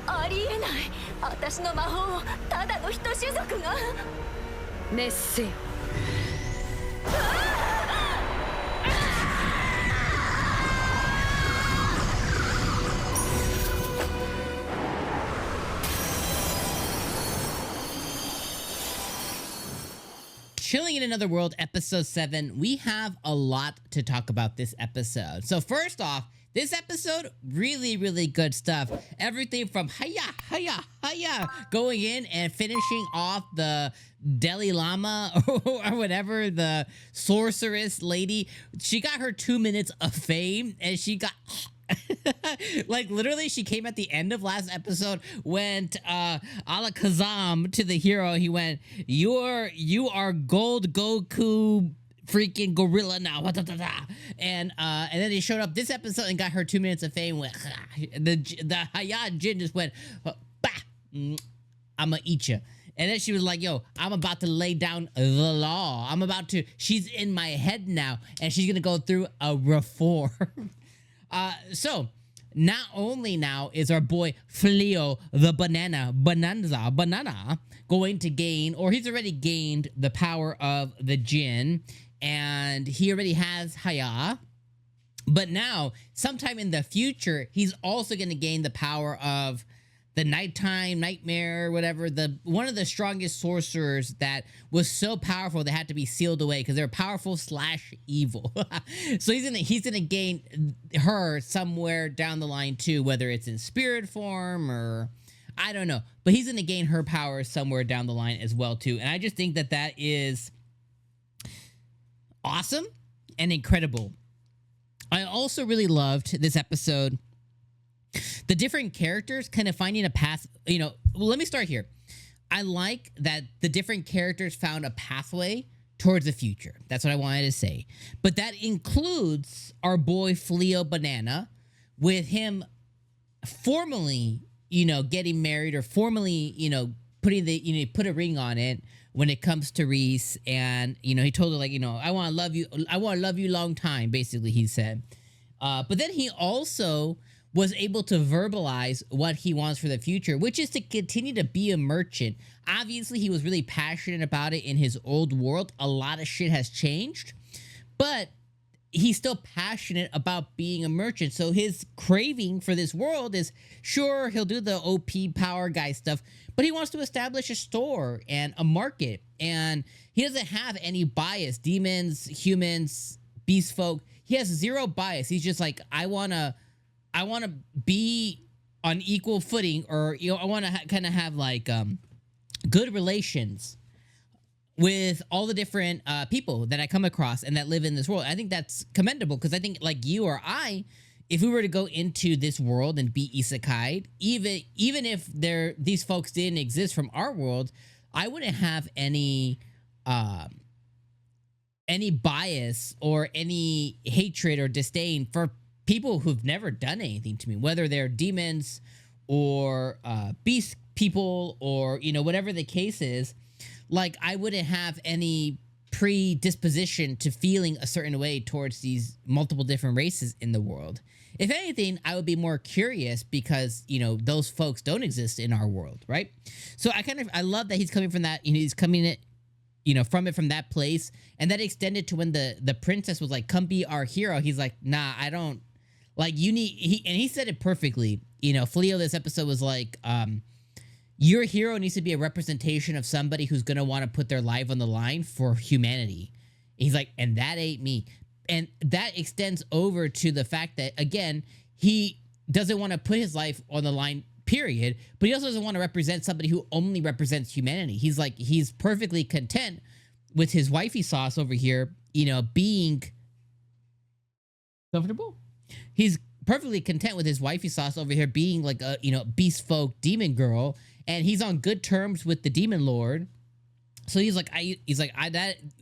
ありえない。私の魔法をただの人種族が。滅せよ。Chilling in Another World, episode 7. We have a lot to talk about this episode. So first off, this episode, really, really good stuff. Everything from Hiya, going in and finishing off the Dalai Lama or whatever, the sorceress lady. She got her 2 minutes of fame and she got... like literally she came at the end of last episode, went 𝐜𝐴𝐚𝐧𝐧𝐞𝐥 to the hero. He went, you are gold Goku freaking gorilla now. And then he showed up this episode and got her 2 minutes of fame. Went the Hiya Jin just went, bah, I'ma eat you. And then she was like, yo, I'm about to lay down the law. She's in my head now, and she's gonna go through a reform. So not only now is our boy Fleo the banana going to gain, or he's already gained the power of the Jinn, and he already has Hiya. But now, sometime in the future, he's also going to gain the power of the nighttime nightmare, whatever, one of the strongest sorcerers that was so powerful they had to be sealed away because they're powerful / evil. So he's gonna gain her somewhere down the line too, whether it's in spirit form or I don't know, but he's gonna gain her power somewhere down the line as well too. And I just think that is awesome and incredible. I also really loved this episode. The different characters kind of finding a path, well, let me start here. I like that the different characters found a pathway towards the future. That's what I wanted to say. But that includes our boy Fleo Banana, with him formally, getting married, or formally, put a ring on it when it comes to Reese. And, he told her, like, I want to love you long time, basically, he said. But then he also was able to verbalize what he wants for the future, which is to continue to be a merchant. Obviously, he was really passionate about it in his old world. A lot of shit has changed, but he's still passionate about being a merchant. So his craving for this world is, sure, he'll do the OP power guy stuff, but he wants to establish a store and a market. And he doesn't have any bias. Demons, humans, beast folk. He has zero bias. He's just like, I want to be on equal footing, or I want to kind of have like good relations with all the different people that I come across and that live in this world. I think that's commendable, because I think, like you or I, if we were to go into this world and be isekai, even if these folks didn't exist from our world, I wouldn't have any bias or any hatred or disdain for people who've never done anything to me, whether they're demons or beast people, or whatever the case is. Like, I wouldn't have any predisposition to feeling a certain way towards these multiple different races in the world. If anything, I would be more curious because those folks don't exist in our world, right? So I love that he's coming from that. He's coming it from that place, and that extended to when the princess was like, come be our hero. He's like, nah, I don't. Like, he said it perfectly. Fleo this episode was like, your hero needs to be a representation of somebody who's going to want to put their life on the line for humanity. He's like, and that ain't me. And that extends over to the fact that, again, he doesn't want to put his life on the line, period. But he also doesn't want to represent somebody who only represents humanity. He's like, he's perfectly content with his wifey sauce over here, being comfortable. He's perfectly content with his wifey sauce over here being like a, beast folk demon girl, and he's on good terms with the demon lord. So he's like,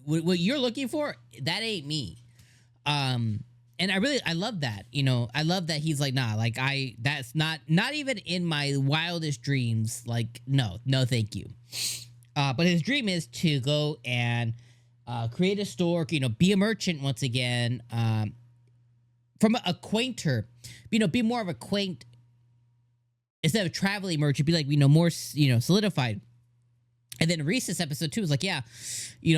what you're looking for, that ain't me. And I love that, I love that he's like, nah, like that's not even in my wildest dreams. Like, no, thank you. But his dream is to go and create a store, be a merchant once again, from a quainter, be more of a quaint instead of traveling merge, it'd be like, more, solidified. And then Reese, this episode 2, is like, yeah,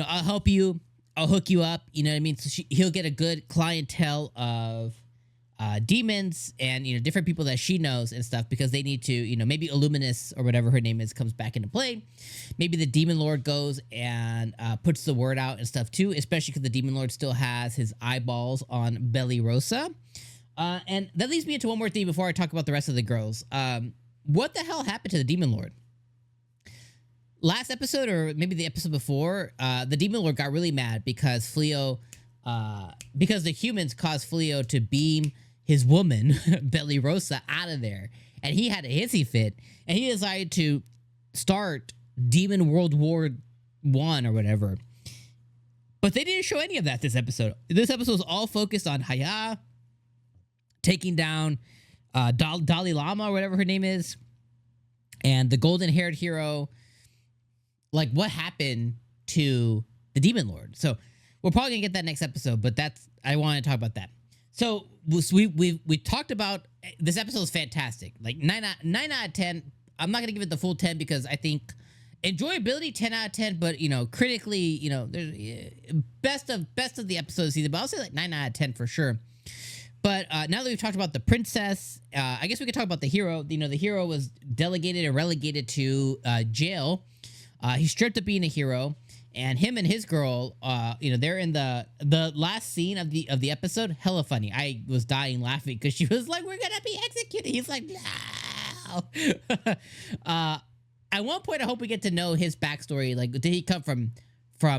I'll help you. I'll hook you up. You know what I mean? So he'll get a good clientele of demons and, different people that she knows and stuff, because they need to, maybe Illuminus or whatever her name is comes back into play. Maybe the Demon Lord goes and puts the word out and stuff too, especially because the Demon Lord still has his eyeballs on Belly Rosa. And that leads me into one more thing before I talk about the rest of the girls. What the hell happened to the Demon Lord? Last episode, or maybe the episode before, the Demon Lord got really mad because Fleo, because the humans caused Fleo to beam his woman, Belly Rosa, out of there. And he had a hissy fit, and he decided to start Demon World War I or whatever. But they didn't show any of that this episode. This episode was all focused on Hiya taking down Dalai Lama or whatever her name is, and the golden-haired hero. Like, what happened to the Demon Lord? So we're probably gonna get that next episode, but I want to talk about that. So we talked about, this episode is fantastic. Like 9 out of 10. I'm not gonna give it the full 10 because I think enjoyability 10 out of 10, but critically, there's best of the episode of the season. But I'll say like 9 out of 10 for sure. But now that we've talked about the princess, I guess we could talk about the hero. The hero was delegated and relegated to jail. He stripped of being a hero, and him and his girl, they're in the last scene of the episode. Hella funny. I was dying laughing because she was like, "We're gonna be executed." He's like, "No." At one point, I hope we get to know his backstory. Like, did he come from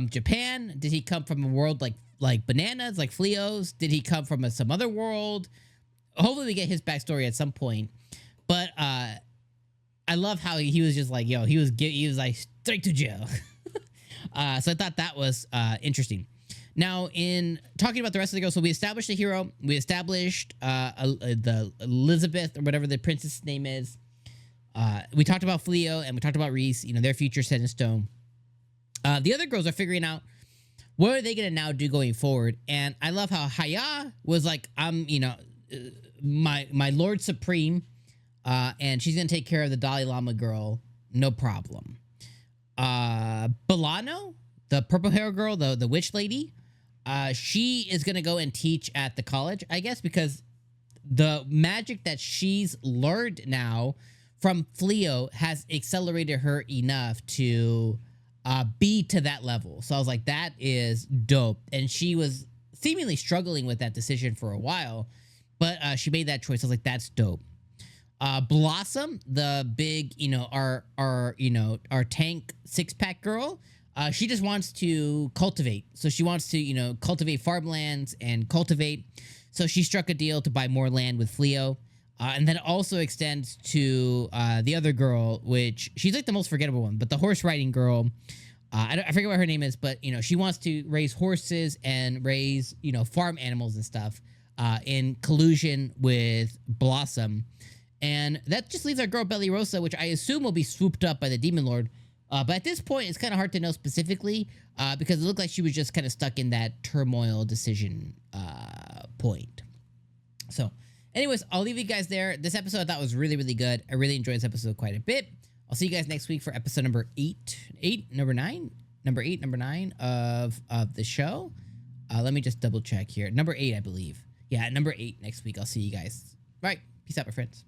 Japan? Did he come from a world like bananas, like Fleo's? Did he come from some other world? Hopefully, we get his backstory at some point. But I love how he was just like, yo, he was like straight to jail. So I thought that was interesting. Now, in talking about the rest of the girls, so we established the hero, we established the Elizabeth or whatever the princess name is. We talked about Fleo and we talked about Reese. Their future set in stone. The other girls are figuring out what are they gonna now do going forward, and I love how Hiya was like, I'm, my Lord Supreme. And she's gonna take care of the Dalai Lama girl, no problem. Bolano, the purple hair girl, the witch lady, she is gonna go and teach at the college, I guess, because the magic that she's learned now from Fleo has accelerated her enough to be to that level. So I was like, that is dope. And she was seemingly struggling with that decision for a while, but she made that choice. I was like, that's dope. Blossom, the big, our tank 6-pack girl, she just wants to cultivate. So she wants to, cultivate farmlands and cultivate. So she struck a deal to buy more land with Fleo. And then it also extends to the other girl, which she's like the most forgettable one, but the horse riding girl, I forget what her name is, but, she wants to raise horses and raise, farm animals and stuff in collusion with Blossom. And that just leaves our girl Belly Rosa, which I assume will be swooped up by the Demon Lord. But at this point, it's kind of hard to know specifically because it looked like she was just kind of stuck in that turmoil decision point. So, anyways, I'll leave you guys there. This episode I thought was really, really good. I really enjoyed this episode quite a bit. I'll see you guys next week for episode number 9 of the show. Let me just double check here. Number 8, I believe. Yeah, number 8 next week. I'll see you guys. All right. Peace out, my friends.